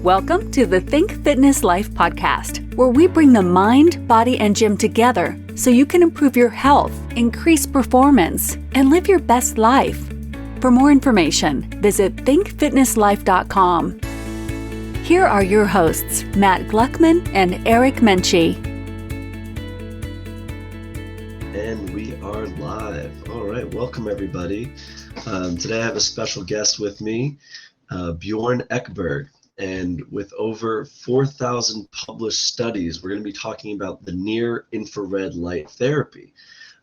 Welcome to the Think Fitness Life podcast, where we bring the mind, body, and gym together so you can improve your health, increase performance, and live your best life. For more information, visit thinkfitnesslife.com. Here are your hosts, Matt Gluckman and Eric Menchie. And we are live. All right, welcome everybody. Today I have a special guest with me, Bjorn Ekeberg. And with over 4,000 published studies, we're going to be talking about the near-infrared light therapy.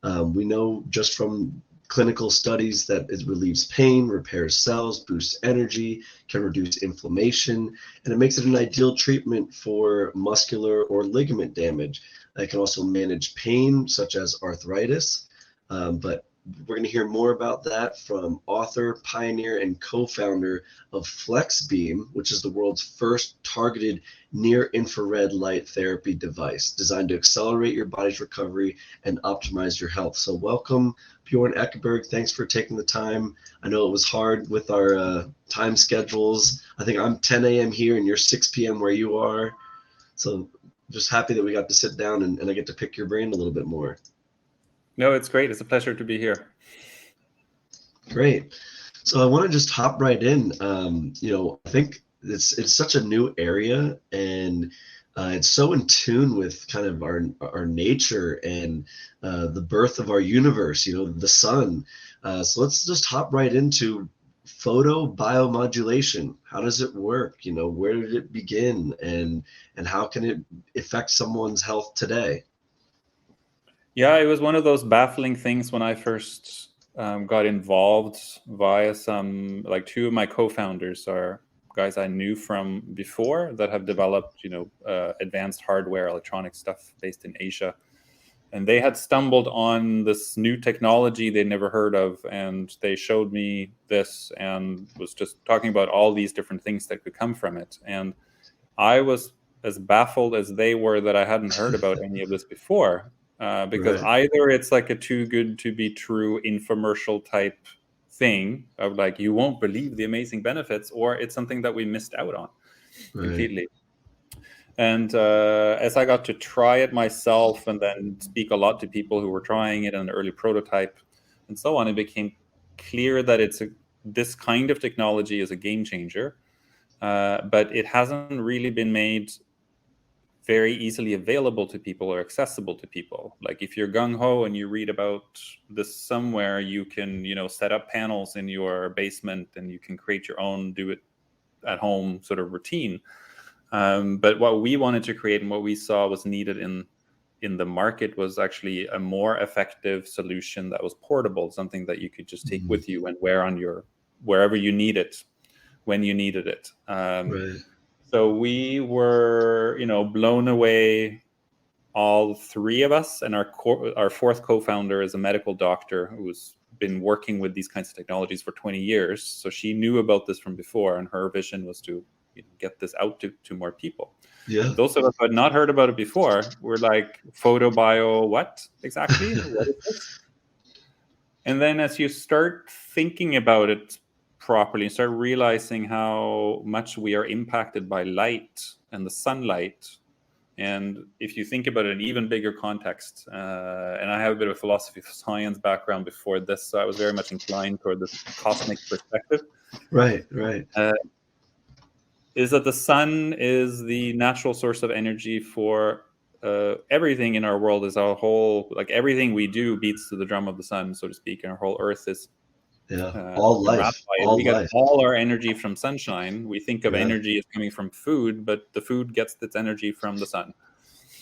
We know just from clinical studies that it relieves pain, repairs cells, boosts energy, can reduce inflammation, and it makes it an ideal treatment for muscular or ligament damage. It can also manage pain, such as arthritis, but we're going to hear more about that from author, pioneer, and co-founder of FlexBeam, which is the world's first targeted near-infrared light therapy device designed to accelerate your body's recovery and optimize your health. So welcome, Bjorn Ekeberg. Thanks for taking the time. I know it was hard with our time schedules. I think I'm 10 a.m. here and you're 6 p.m. where you are. So just happy that we got to sit down and I get to pick your brain a little bit more. No, it's great. It's a pleasure to be here. Great. So I want to just hop right in. I think it's such a new area, and it's so in tune with kind of our nature and the birth of our universe, the sun. So let's just hop right into photobiomodulation. How does it work? Where did it begin, and how can it affect someone's health today? Yeah, it was one of those baffling things when I first got involved via two of my co-founders are guys I knew from before that have developed, advanced hardware, electronic stuff based in Asia. And they had stumbled on this new technology they'd never heard of. And they showed me this and was just talking about all these different things that could come from it. And I was as baffled as they were that I hadn't heard about any of this before. Because right. Either it's like a too good to be true infomercial type thing of like, you won't believe the amazing benefits, or it's something that we missed out on completely. And as I got to try it myself and then speak a lot to people who were trying it in an early prototype and so on, it became clear that this kind of technology is a game changer, but it hasn't really been made very easily available to people or accessible to people. Like if you're gung-ho and you read about this somewhere, you can, set up panels in your basement and you can create your own do it at home sort of routine. But what we wanted to create and what we saw was needed in the market was actually a more effective solution that was portable, something that you could just take with you and wear on wherever you need it, when you needed it. So we were, blown away, all three of us, and our fourth co-founder is a medical doctor who's been working with these kinds of technologies for 20 years. So she knew about this from before, and her vision was to get this out to more people. Yeah. Those of us who had not heard about it before were like, photobio, what exactly? What is this? And then as you start thinking about it properly and start realizing how much we are impacted by light and the sunlight. And if you think about it in an even bigger context, and I have a bit of a philosophy of science background before this, so I was very much inclined toward this cosmic perspective. Right. Is that the sun is the natural source of energy for everything in our world. Is our whole, like everything we do beats to the drum of the sun, so to speak, and our whole earth is all life. We get all our energy from sunshine. We think of energy as coming from food, but the food gets its energy from the sun.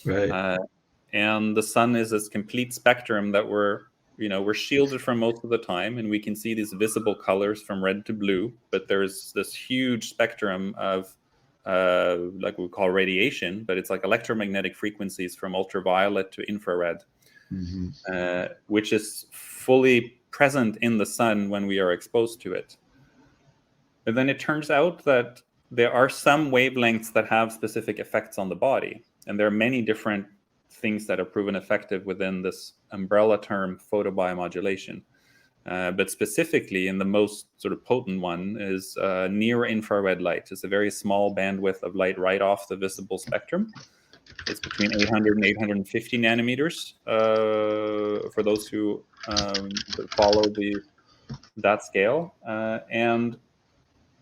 Right. And the sun is this complete spectrum that we're shielded from most of the time, and we can see these visible colors from red to blue. But there's this huge spectrum of like we call radiation, but it's like electromagnetic frequencies from ultraviolet to infrared, which is fully present in the sun when we are exposed to it. And then it turns out that there are some wavelengths that have specific effects on the body. And there are many different things that are proven effective within this umbrella term, photobiomodulation. But specifically, in the most sort of potent one is near infrared light. It's a very small bandwidth of light right off the visible spectrum. It's between 800 and 850 nanometers for those who follow that scale. And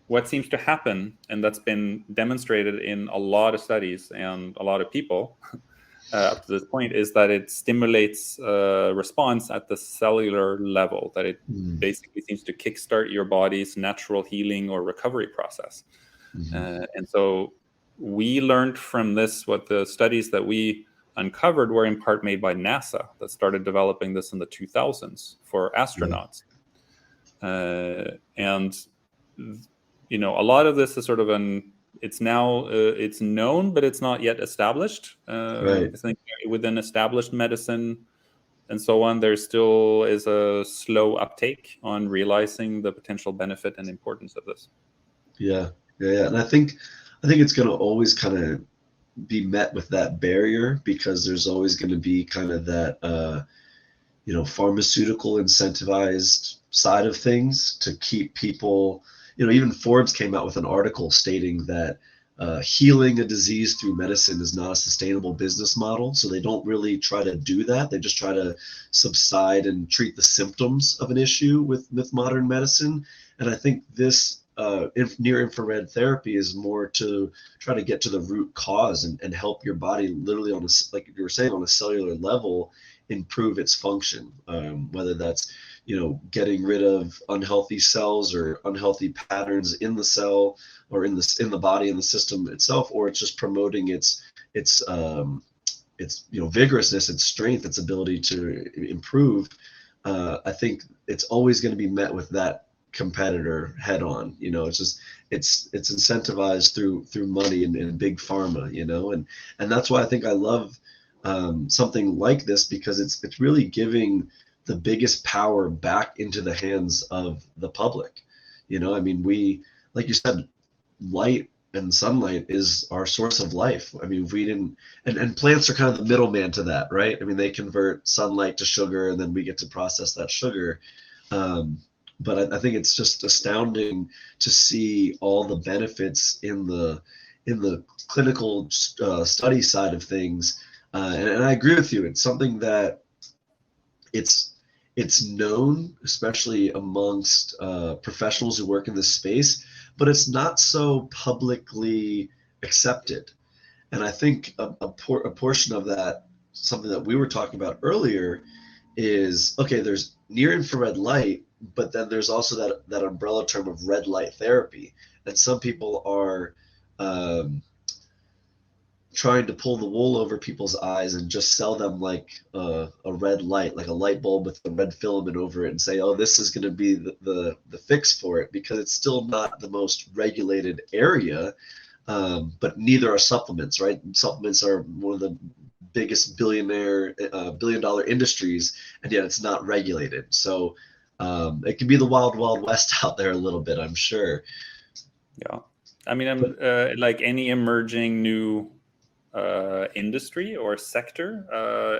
what seems to happen, and that's been demonstrated in a lot of studies and a lot of people up to this point, is that it stimulates response at the cellular level, that it basically seems to kickstart your body's natural healing or recovery process. And so we learned from this, what the studies that we uncovered were in part made by NASA, that started developing this in the 2000s for astronauts. And a lot of this is sort of it's now it's known, but it's not yet established. I think within established medicine and so on, there still is a slow uptake on realizing the potential benefit and importance of this. Yeah. And I think it's going to always kind of be met with that barrier, because there's always going to be kind of that pharmaceutical incentivized side of things to keep people. Even Forbes came out with an article stating that healing a disease through medicine is not a sustainable business model. So they don't really try to do that. They just try to subside and treat the symptoms of an issue with modern medicine. And I think this near infrared therapy is more to try to get to the root cause and help your body literally on like you were saying, on a cellular level, improve its function, whether that's getting rid of unhealthy cells or unhealthy patterns in the cell or in the body, in the system itself, or it's just promoting its vigorousness, its strength, its ability to improve. I think it's always going to be met with that competitor head on. It's incentivized through money and big pharma, and that's why I think I love something like this, because it's really giving the biggest power back into the hands of the public. We, like you said, light and sunlight is our source of life. If we didn't, and plants are kind of the middleman to that, right? They convert sunlight to sugar, and then we get to process that sugar. But I think it's just astounding to see all the benefits in the clinical study side of things. And I agree with you. It's something that it's known, especially amongst professionals who work in this space, but it's not so publicly accepted. And I think a portion of that, something that we were talking about earlier, is, okay, there's near infrared light, but then there's also that umbrella term of red light therapy. And some people are trying to pull the wool over people's eyes and just sell them like a red light, like a light bulb with a red filament over it, and say, oh, this is going to be the fix for it, because it's still not the most regulated area. But neither are supplements, right? Supplements are one of the biggest billion-dollar industries, and yet it's not regulated. So it can be the wild, wild west out there a little bit, I'm sure. Yeah. I'm like any emerging new industry or sector,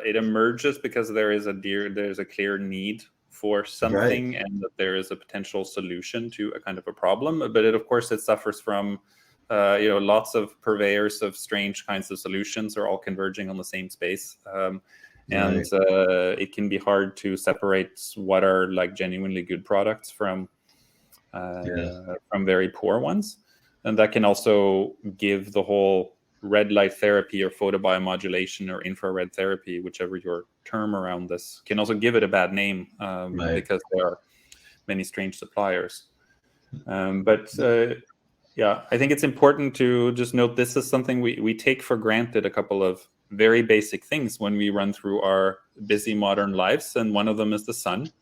it emerges because there's a clear need for something, right, and that there is a potential solution to a kind of a problem. But of course it suffers from lots of purveyors of strange kinds of solutions are all converging on the same space, and it can be hard to separate what are like genuinely good products from very poor ones. And that can also give the whole red light therapy or photobiomodulation or infrared therapy, whichever your term around this, can also give it a bad name, because there are many strange suppliers. I think it's important to just note this is something we take for granted, a couple of very basic things when we run through our busy modern lives. And one of them is the sun.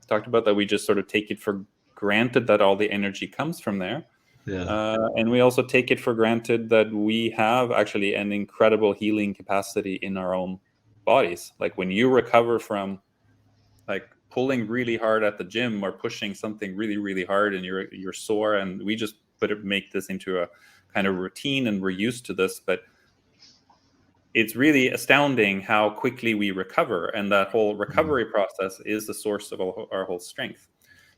Talked about that we just sort of take it for granted that all the energy comes from there. And we also take it for granted that we have actually an incredible healing capacity in our own bodies. Like when you recover from like pulling really hard at the gym or pushing something really, really hard and you're sore, and we just make this into a kind of routine and we're used to this, but it's really astounding how quickly we recover, and that whole recovery process is the source of our whole strength.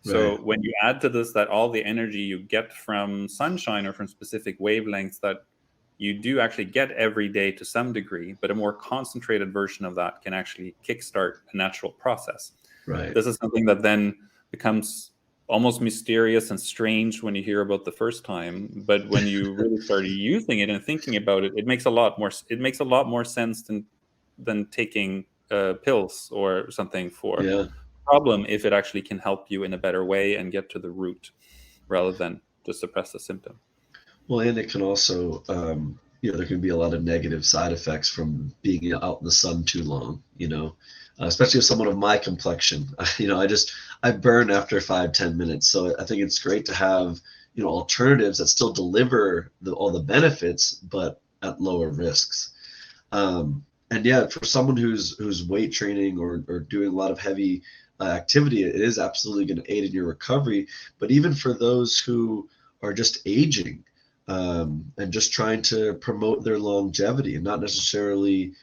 So Right. when you add to this that all the energy you get from sunshine or from specific wavelengths that you do actually get every day to some degree, but a more concentrated version of that can actually kickstart a natural process. Right. This is something that then becomes almost mysterious and strange when you hear about the first time, but when you really start using it and thinking about it, it makes a lot more sense than taking pills or something for Yeah. problem if it actually can help you in a better way and get to the root rather than just suppress the symptom. Well, and it can also, there can be a lot of negative side effects from being out in the sun too long, especially with someone of my complexion. I burn after 5-10 minutes. So I think it's great to have, alternatives that still deliver all the benefits, but at lower risks. And yeah, for someone who's weight training or doing a lot of heavy activity, it is absolutely going to aid in your recovery. But even for those who are just aging, and just trying to promote their longevity and not necessarily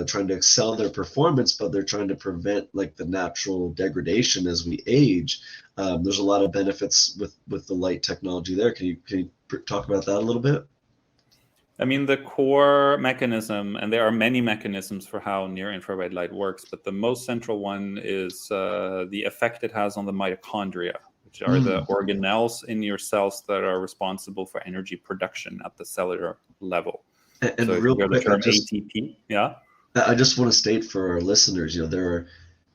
trying to excel their performance, but they're trying to prevent like the natural degradation as we age. There's a lot of benefits with the light technology there. Can you talk about that a little bit? I mean, the core mechanism, and there are many mechanisms for how near-infrared light works, but the most central one is the effect it has on the mitochondria, which are the organelles in your cells that are responsible for energy production at the cellular level. And so if real you hear the quick, term ATP, yeah? I just want to state for our listeners, there are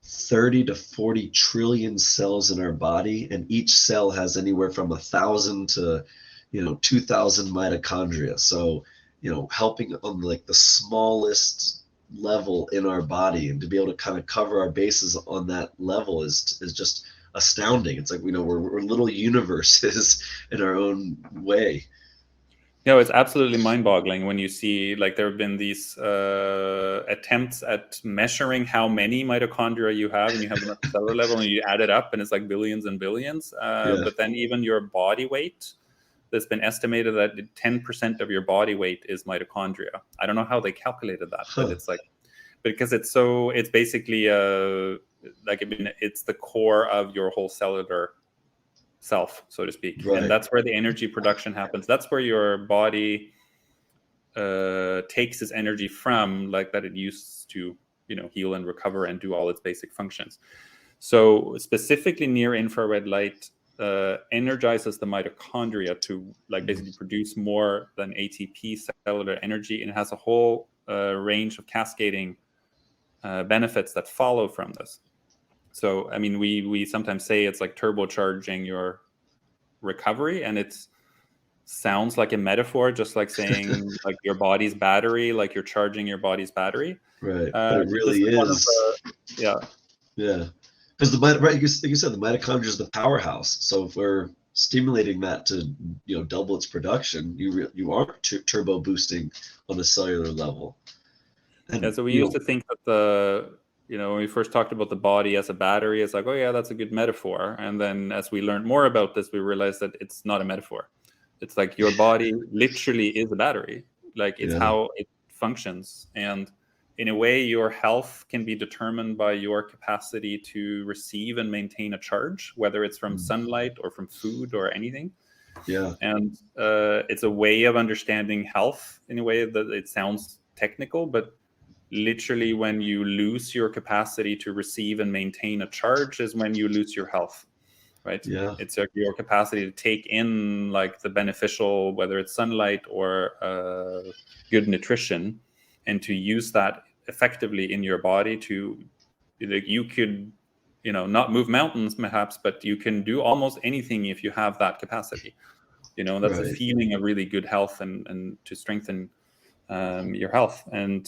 30 to 40 trillion cells in our body, and each cell has anywhere from 1,000 to 2,000 mitochondria. So helping on like the smallest level in our body, and to be able to kind of cover our bases on that level is just astounding. It's like we're little universes in our own way. It's absolutely mind-boggling when you see, like, there have been these attempts at measuring how many mitochondria you have, and you have them at the cellular level, and you add it up, and it's like billions and billions. But then even your body weight, there's been estimated that 10% of your body weight is mitochondria. I don't know how they calculated that, but it's like, because it's basically it's the core of your whole cellular self, so to speak. Right. And that's where the energy production happens. That's where your body takes its energy from, like that it used to heal and recover and do all its basic functions. So specifically near infrared light energizes the mitochondria to basically produce more than ATP cellular energy, and it has a whole range of cascading benefits that follow from this. So, I mean, we sometimes say it's like turbocharging your recovery, and it sounds like a metaphor, just like saying like your body's battery, like you're charging your body's battery. Right, but it really is. Yeah. Because like you said, the mitochondria is the powerhouse. So if we're stimulating that to double its production, you are turbo boosting on a cellular level. And so we used to think that when we first talked about the body as a battery, it's like, oh yeah, that's a good metaphor. And then as we learned more about this, we realized that it's not a metaphor. It's like your body literally is a battery. Like it's how it functions. And in a way, your health can be determined by your capacity to receive and maintain a charge, whether it's from sunlight or from food or anything. Yeah. And it's a way of understanding health in a way that it sounds technical, but literally when you lose your capacity to receive and maintain a charge is when you lose your health, right? Yeah. It's your capacity to take in like the beneficial, whether it's sunlight or good nutrition, and to use that effectively in your body to, you could, not move mountains perhaps, but you can do almost anything if you have that capacity. That's a feeling of really good health and to strengthen your health. And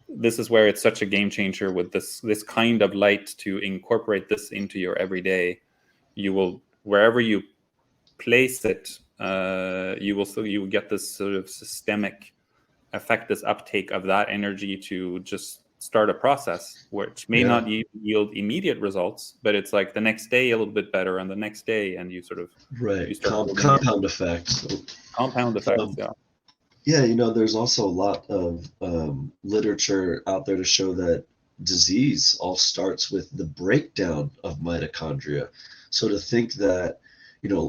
this is where it's such a game changer with this kind of light, to incorporate this into your everyday. You will, wherever you place it, you will get this sort of systemic effect, this uptake of that energy to just start a process, which may not yield immediate results, but it's like the next day a little bit better, and the next day, and you sort of you start compound effects. Compound effects, Yeah, there's also a lot of literature out there to show that disease all starts with the breakdown of mitochondria. So to think that,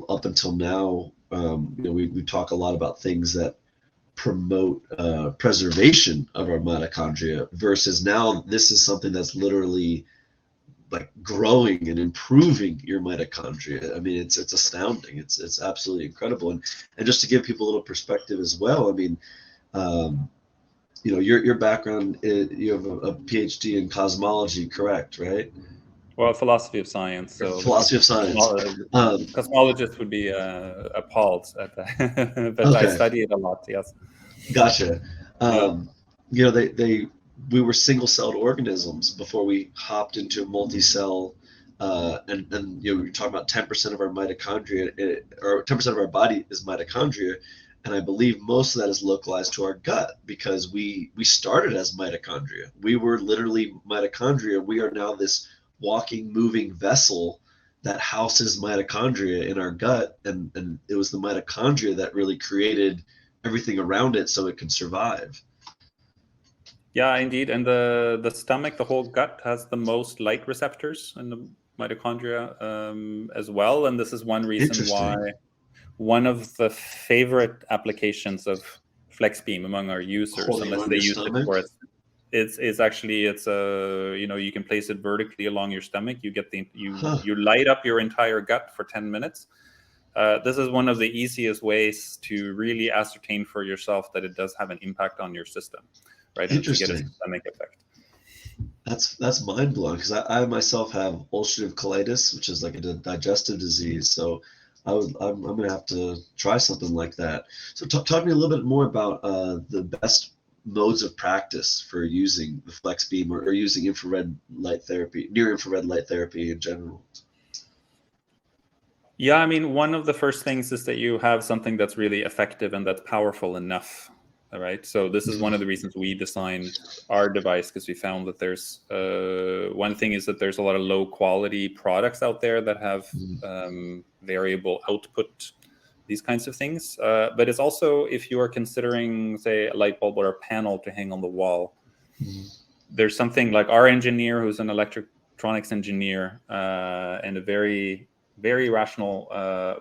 up until now, we talk a lot about things that promote preservation of our mitochondria, versus now this is something that's literally like growing and improving your mitochondria. I mean, it's astounding. It's absolutely incredible. And just to give people a little perspective as well, I mean, your background, you have a PhD in cosmology, correct? Right? Well, philosophy of science. So Philosophy of science. Cosmologists would be appalled at that, but Okay. I study it a lot. Yes. Gotcha. We were single-celled organisms before we hopped into multi-cell, and you're talking about 10% of our mitochondria, or 10% of our body is mitochondria, and I believe most of that is localized to our gut, because we started as mitochondria. We were literally mitochondria. We are now this walking, moving vessel that houses mitochondria in our gut, and it was the mitochondria that really created everything around it so it can survive. Yeah, indeed. And the stomach, the whole gut, has the most light receptors in the mitochondria as well. And this is one reason why one of the favorite applications of FlexBeam among our users, unless they use it for it, it's actually you can place it vertically along your stomach. You get you light up your entire gut for 10 minutes. This is one of the easiest ways to really ascertain for yourself that it does have an impact on your system, right? And to get a systemic effect. That's mind blowing, because I myself have ulcerative colitis, which is like a digestive disease. So I'm gonna have to try something like that. So talk to me a little bit more about the best modes of practice for using the FlexBeam or using infrared light therapy, near infrared light therapy in general. Yeah, I mean, one of the first things is that you have something that's really effective and that's powerful enough. All right. So this is one of the reasons we designed our device, because we found that there's one thing is that there's a lot of low quality products out there that have variable output, these kinds of things. But it's also, if you are considering, say, a light bulb or a panel to hang on the wall, there's something like our engineer, who's an electronics engineer and a very, very rational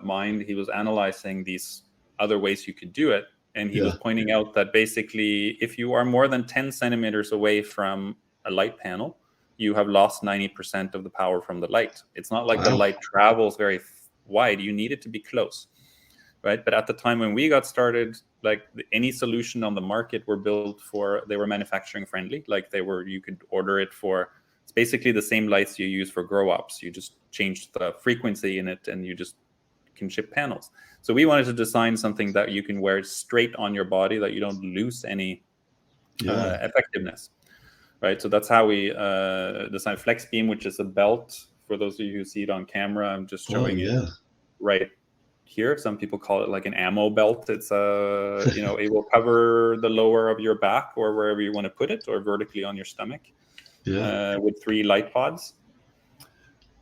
mind. He was analyzing these other ways you could do it. And he was pointing out that basically, if you are more than 10 centimeters away from a light panel, you have lost 90% of the power from the light. It's not like the light travels very wide. You need it to be close, right? But at the time when we got started, like any solution on the market were built for, they were manufacturing friendly. Like you could order it for, it's basically the same lights you use for grow ups. You just change the frequency in it and you just can ship panels. So we wanted to design something that you can wear straight on your body, that you don't lose any effectiveness, right? So that's how we designed FlexBeam, which is a belt. For those of you who see it on camera, I'm just showing it right here. Some people call it like an ammo belt. It's it will cover the lower of your back or wherever you want to put it, or vertically on your stomach, with 3 light pods.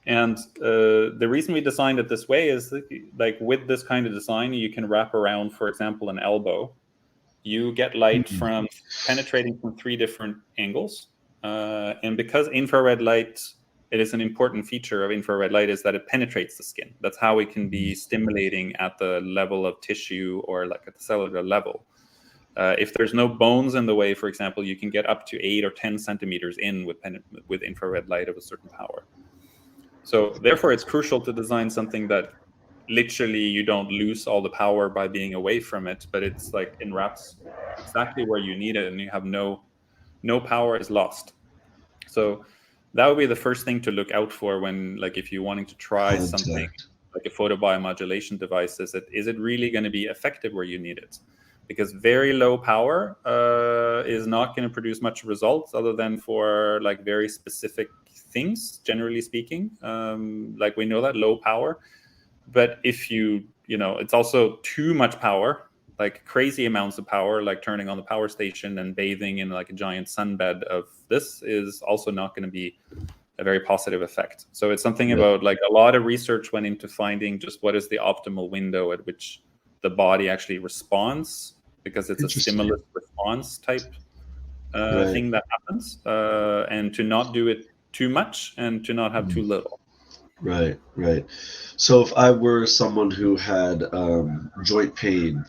And the reason we designed it this way is like with this kind of design, you can wrap around, for example, an elbow. You get light from penetrating from 3 different angles. And because infrared light, it is an important feature of infrared light, is that it penetrates the skin. That's how it can be stimulating at the level of tissue or like at the cellular level. If there's no bones in the way, for example, you can get up to 8 or 10 centimeters in with infrared light of a certain power. So therefore, it's crucial to design something that literally you don't lose all the power by being away from it, but it's like enwraps exactly where you need it, and you have no power is lost. So that would be the first thing to look out for when, like, if you're wanting to try something like a photobiomodulation device, is it really going to be effective where you need it? Because very low power is not going to produce much results other than for like very specific things, generally speaking. Like we know that low power, but if it's also too much power, like crazy amounts of power, like turning on the power station and bathing in like a giant sunbed of this, is also not going to be a very positive effect. So it's something about, like, a lot of research went into finding just what is the optimal window at which the body actually responds, because it's a stimulus response type thing that happens, and to not do it too much and to not have too little. Right. So if I were someone who had joint pain,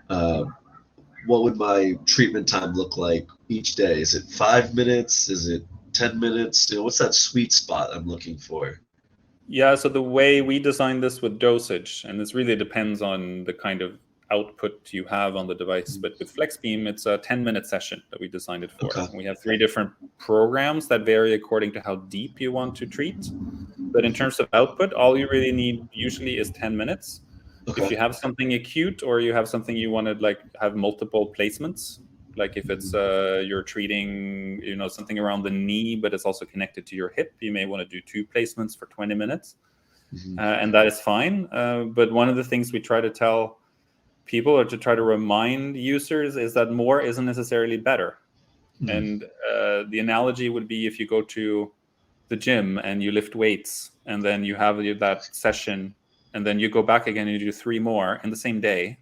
what would my treatment time look like each day? Is it 5 minutes? Is it 10 minutes? What's that sweet spot I'm looking for? Yeah, so the way we designed this with dosage, and this really depends on the kind of output you have on the device, but with FlexBeam, it's a 10-minute session that we designed it for. Okay. We have 3 different programs that vary according to how deep you want to treat. But in terms of output, all you really need usually is 10 minutes. Okay. If you have something acute or you have something you want to like have multiple placements, like if it's you're treating something around the knee, but it's also connected to your hip, you may want to do 2 placements for 20 minutes, and that is fine. But one of the things we try to tell people or to try to remind users is that more isn't necessarily better. And the analogy would be if you go to the gym and you lift weights and then you have that session and then you go back again and you do 3 more in the same day.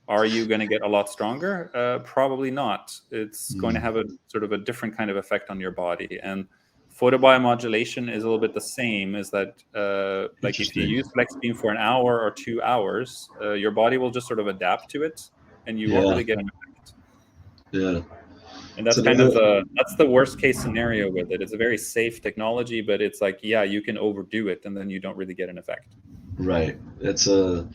Are you going to get a lot stronger? Probably not. It's going to have a sort of a different kind of effect on your body. And photobiomodulation is a little bit the same, is that like if you use FlexBeam for an hour or 2 hours, your body will just sort of adapt to it and you won't really get an effect. Yeah. And that's that's the worst case scenario with it. It's a very safe technology, but it's like, yeah, you can overdo it and then you don't really get an effect. Right. It's a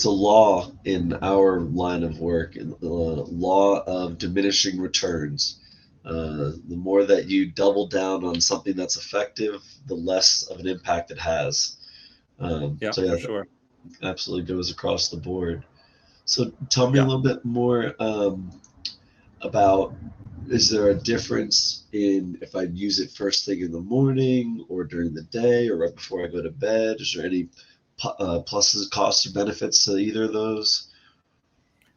law in our line of work, the law of diminishing returns. The more that you double down on something that's effective, the less of an impact it has. For sure. Absolutely goes across the board. So tell me a little bit more about, is there a difference in if I use it first thing in the morning or during the day or right before I go to bed? Is there any pluses, costs, or benefits to either of those?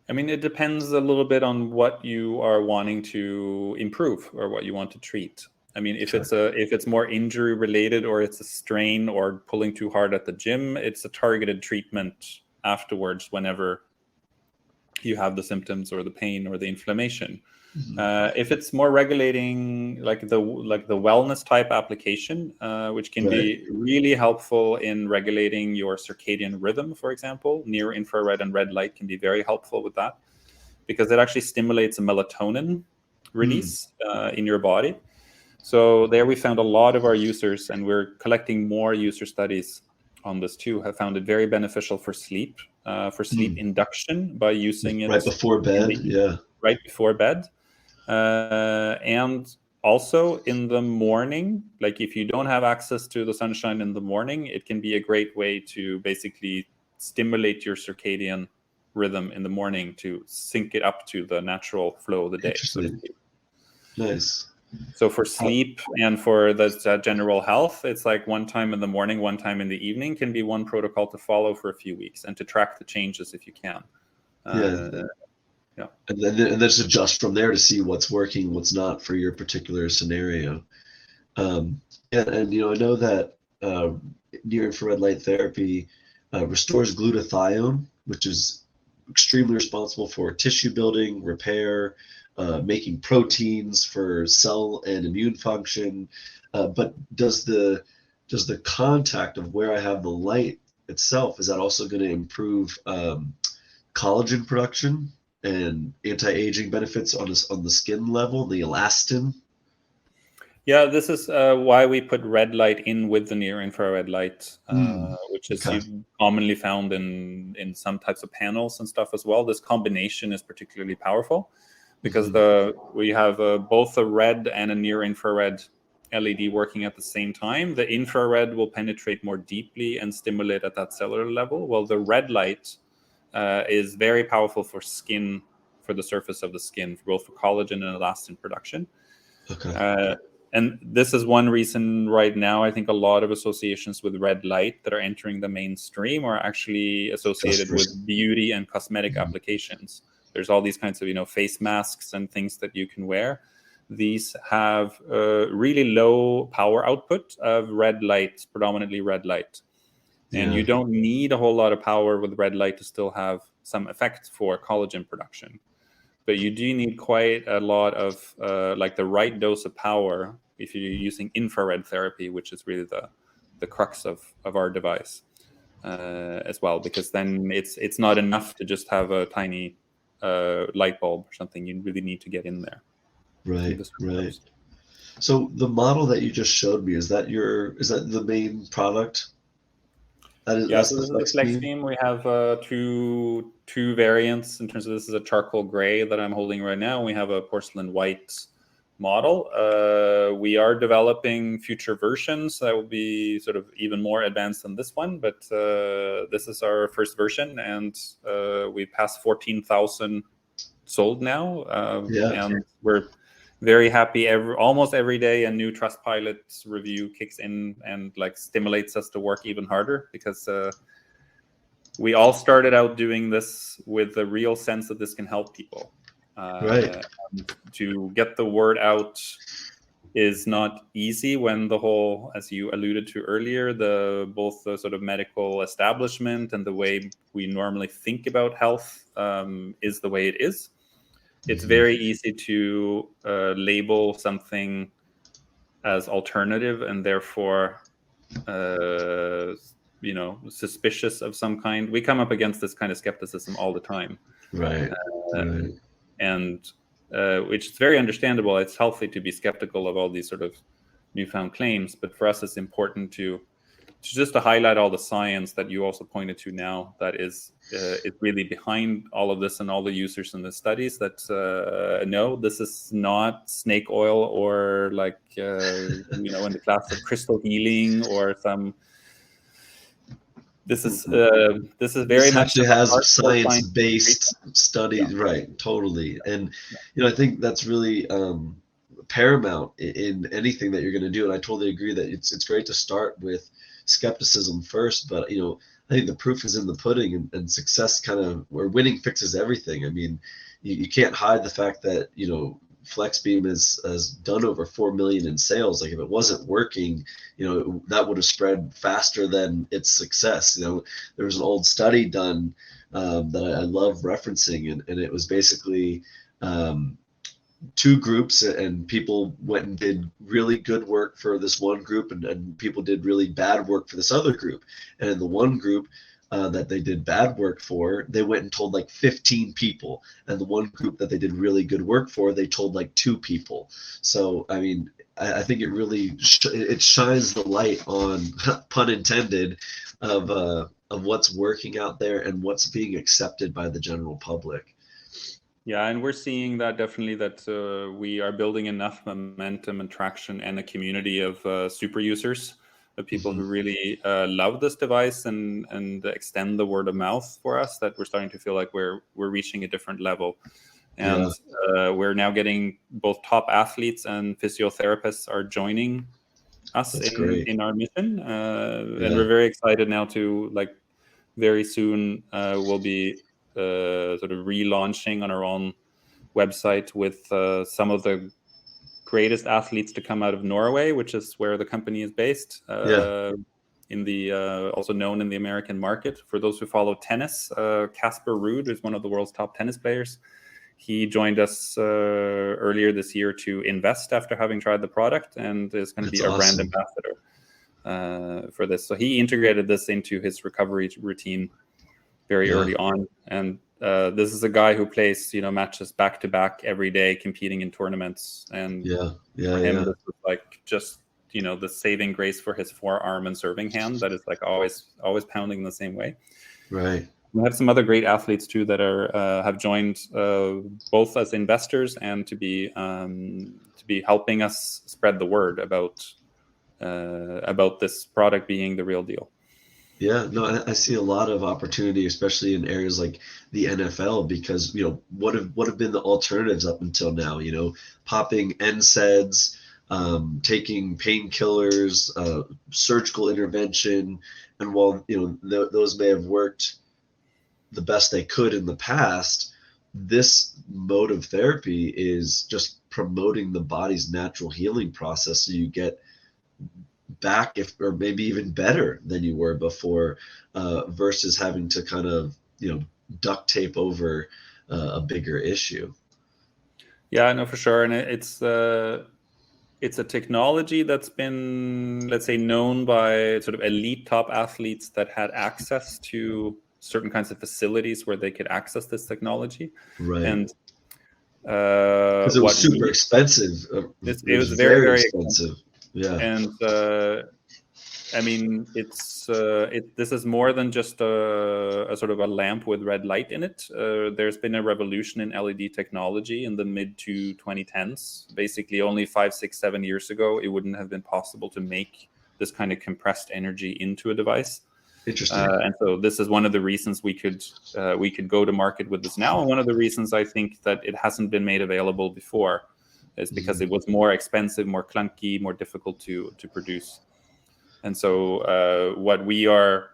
I mean, it depends a little bit on what you are wanting to improve or what you want to treat. I mean, if it's more injury related or it's a strain or pulling too hard at the gym, it's a targeted treatment afterwards whenever you have the symptoms or the pain or the inflammation. If it's more regulating, like the wellness type application, which can be really helpful in regulating your circadian rhythm, for example, near infrared and red light can be very helpful with that because it actually stimulates a melatonin release in your body. So there we found a lot of our users, and we're collecting more user studies on this too, have found it very beneficial for sleep induction by using it right before bed. Right before bed. And also in the morning, like if you don't have access to the sunshine in the morning, it can be a great way to basically stimulate your circadian rhythm in the morning to sync it up to the natural flow of the day. So to speak. Nice. So for sleep and for the general health, it's like 1 time in the morning, 1 time in the evening can be one protocol to follow for a few weeks and to track the changes if you can. And then just adjust from there to see what's working, what's not for your particular scenario. And I know that near infrared light therapy restores glutathione, which is extremely responsible for tissue building, repair, making proteins for cell and immune function. But does the contact of where I have the light itself, is that also going to improve collagen production and anti-aging benefits on the skin level, the elastin? Yeah, this is why we put red light in with the near infrared light, which is commonly found in some types of panels and stuff as well. This combination is particularly powerful because we have both a red and a near infrared LED working at the same time. The infrared will penetrate more deeply and stimulate at that cellular level, while the red light is very powerful for skin, for the surface of the skin, both for collagen and elastin production. And this is one reason right now, I think a lot of associations with red light that are entering the mainstream are actually associated with beauty and cosmetic applications. There's all these kinds of, face masks and things that you can wear. These have really low power output of red light, predominantly red light. And you don't need a whole lot of power with red light to still have some effect for collagen production. but you do need quite a lot of like the right dose of power if you're using infrared therapy, which is really the crux of our device as well, because then it's not enough to just have a tiny light bulb or something. You really need to get in there. Right, right. So the model that you just showed me, is that the main product? Yeah, That's so the this is the flex flex beam? beam. We have two variants in terms of, this is a charcoal gray that I'm holding right now. We have a porcelain white model. We are developing future versions that will be sort of even more advanced than this one, but this is our first version, and we passed 14,000 sold now. And we're very happy. Almost every day a new Trustpilot review kicks in and like stimulates us to work even harder, because we all started out doing this with the real sense that this can help people. Right. To get the word out is not easy when the whole, as you alluded to earlier, both the sort of medical establishment and the way we normally think about health is the way it is. It's very easy to label something as alternative and therefore, suspicious of some kind. We come up against this kind of skepticism all the time. Right. Right. And which is very understandable. It's healthy to be skeptical of all these sort of newfound claims. But for us, it's important to just to highlight all the science that you also pointed to now, that is really behind all of this, and all the users in the studies that no, this is not snake oil or like in the class of crystal healing or some. This is very much actually has science-based studies, right? Totally, and I think that's really paramount in anything that you're going to do. And I totally agree that it's great to start with skepticism first, but I think the proof is in the pudding, and success where winning fixes everything. I mean, you can't hide the fact that FlexBeam has done over 4 million in sales. Like, if it wasn't working, that would have spread faster than its success. There was an old study done that I love referencing, and it was basically two groups, and people went and did really good work for this one group, and people did really bad work for this other group. And in the one group that they did bad work for, they went and told like 15 people, and the one group that they did really good work for, they told like 2 people. So I mean, I think it really it shines the light on, pun intended, of what's working out there and what's being accepted by the general public. Yeah, and we're seeing that definitely, that we are building enough momentum and traction and a community of super users, of people who really love this device and extend the word of mouth for us, that we're starting to feel like we're reaching a different level. And we're now getting both top athletes and physiotherapists are joining us in our mission. And we're very excited now to, like, very soon we'll be sort of relaunching on our own website with some of the greatest athletes to come out of Norway, which is where the company is based, in the also known in the American market. For those who follow tennis, Casper Ruud is one of the world's top tennis players. He joined us earlier this year to invest after having tried the product, and is going to be a brand ambassador for this. So he integrated this into his recovery routine very early on. And this is a guy who plays, matches back to back every day, competing in tournaments. And for him, this was like just, the saving grace for his forearm and serving hand that is like always pounding in the same way. Right. We have some other great athletes too that are have joined both as investors and to be helping us spread the word about this product being the real deal. Yeah, no, I see a lot of opportunity, especially in areas like the NFL, because what have been the alternatives up until now? Popping NSAIDs, taking painkillers, surgical intervention, and while those may have worked the best they could in the past, this mode of therapy is just promoting the body's natural healing process, so you get back, or maybe even better than you were before, versus having to kind of duct tape over a bigger issue. Yeah, no, for sure. And it's a technology that's been, let's say, known by sort of elite top athletes that had access to certain kinds of facilities where they could access this technology. Right. And because it was super expensive. It was very, very very expensive. Yeah. And I mean, this is more than just a sort of a lamp with red light in it. There's been a revolution in LED technology in the mid to 2010s. Basically, only 5, 6, 7 years ago, it wouldn't have been possible to make this kind of compressed energy into a device. Interesting. And so this is one of the reasons we could go to market with this now, and one of the reasons I think that it hasn't been made available before is because it was more expensive, more clunky, more difficult to produce. And so what we are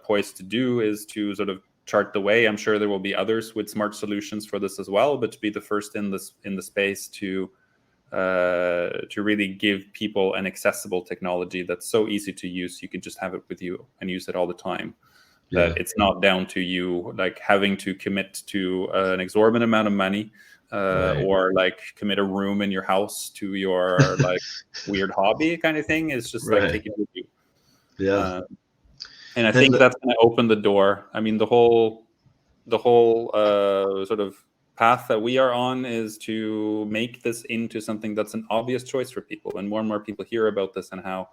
poised to do is to sort of chart the way. I'm sure there will be others with smart solutions for this as well, but to be the first in the space to really give people an accessible technology that's so easy to use. You can just have it with you and use it all the time. Yeah. That it's not down to you like having to commit to an exorbitant amount of money. Right. Or like commit a room in your house to your like weird hobby kind of thing. It's just like take it with you. Yeah. And I think that's going to open the door. I mean, the whole sort of path that we are on is to make this into something that's an obvious choice for people. And more people hear about this and how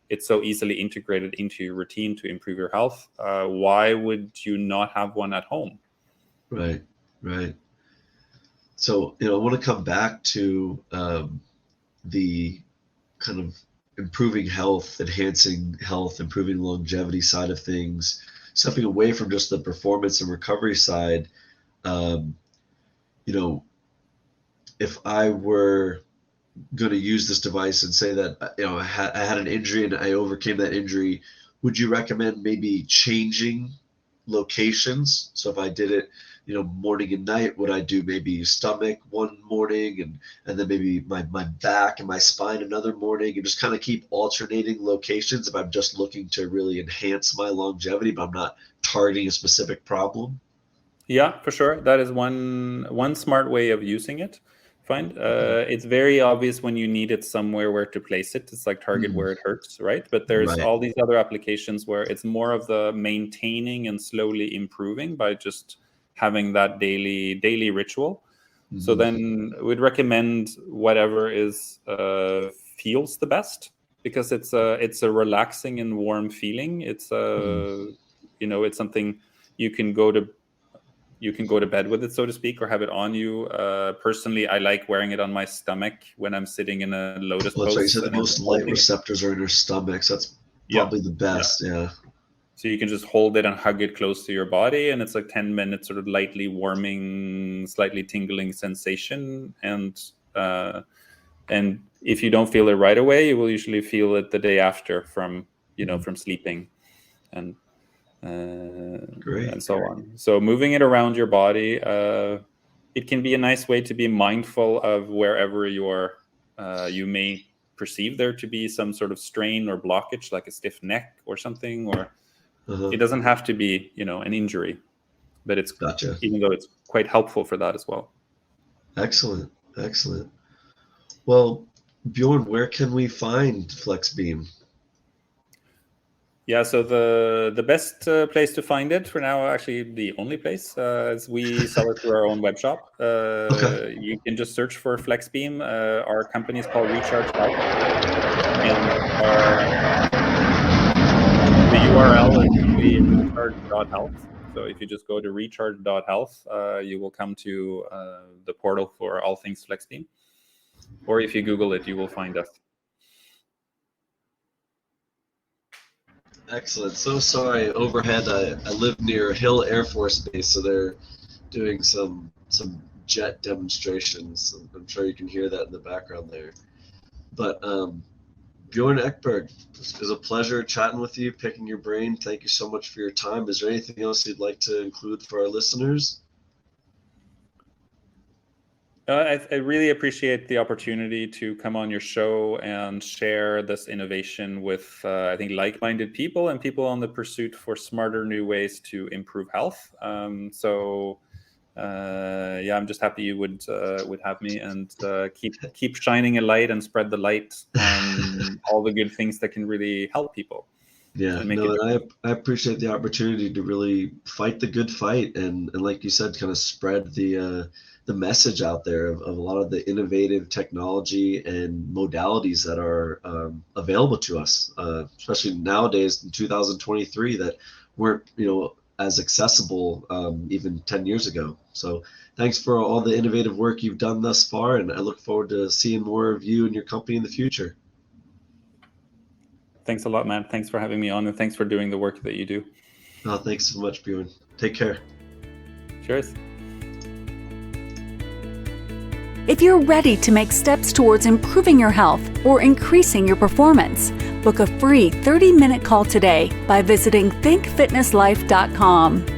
it's so easily integrated into your routine to improve your health. Why would you not have one at home? Right. So, I want to come back to the kind of improving health, enhancing health, improving longevity side of things, stepping away from just the performance and recovery side. If I were going to use this device and say that, I had an injury and I overcame that injury, would you recommend maybe changing locations? So if I did it, morning and night, would I do maybe stomach one morning and then maybe my back and my spine another morning, and just kind of keep alternating locations if I'm just looking to really enhance my longevity, but I'm not targeting a specific problem? Yeah, for sure. That is one smart way of using it. It's very obvious when you need it somewhere where to place it. It's like target where it hurts, right? But there's all these other applications where it's more of the maintaining and slowly improving by just having that daily ritual. So then we'd recommend whatever is feels the best, because it's a relaxing and warm feeling. It's it's something you can go to bed with it, so to speak, or have it on you. Personally, I like wearing it on my stomach when I'm sitting in a lotus pose. That's right. You said the most light receptors are in your stomachs. That's probably the best. Yeah. So you can just hold it and hug it close to your body, and it's like 10 minutes sort of lightly warming, slightly tingling sensation. And if you don't feel it right away, you will usually feel it the day after from sleeping and so on. So moving it around your body, it can be a nice way to be mindful of wherever you may perceive there to be some sort of strain or blockage, like a stiff neck or something, or it doesn't have to be, an injury, but it's even though it's quite helpful for that as well. Excellent. Well, Bjorn, where can we find FlexBeam? Yeah, so the best place to find it for now, actually the only place, is we sell it through our own web shop. You can just search for FlexBeam. Our company is called Recharge Health, and the URL is recharge.health. So if you just go to recharge.health, you will come to the portal for all things FlexBeam. Or if you Google it, you will find us. Excellent. So sorry, overhead, I live near Hill Air Force Base, so they're doing some jet demonstrations. I'm sure you can hear that in the background there. But Bjorn Ekeberg, it was a pleasure chatting with you, picking your brain. Thank you so much for your time. Is there anything else you'd like to include for our listeners? I really appreciate the opportunity to come on your show and share this innovation with, I think, like-minded people and people on the pursuit for smarter new ways to improve health. So I'm just happy you would have me, and keep shining a light and spread the light on all the good things that can really help people. Yeah, and I appreciate the opportunity to really fight the good fight, and like you said, kind of spread the message out there of a lot of the innovative technology and modalities that are available to us, especially nowadays in 2023, that weren't as accessible even 10 years ago. So thanks for all the innovative work you've done thus far, and I look forward to seeing more of you and your company in the future. Thanks a lot, man. Thanks for having me on, and thanks for doing the work that you do. Oh, thanks so much, Bjorn. Take care. Cheers. If you're ready to make steps towards improving your health or increasing your performance, book a free 30-minute call today by visiting thinkfitnesslife.com.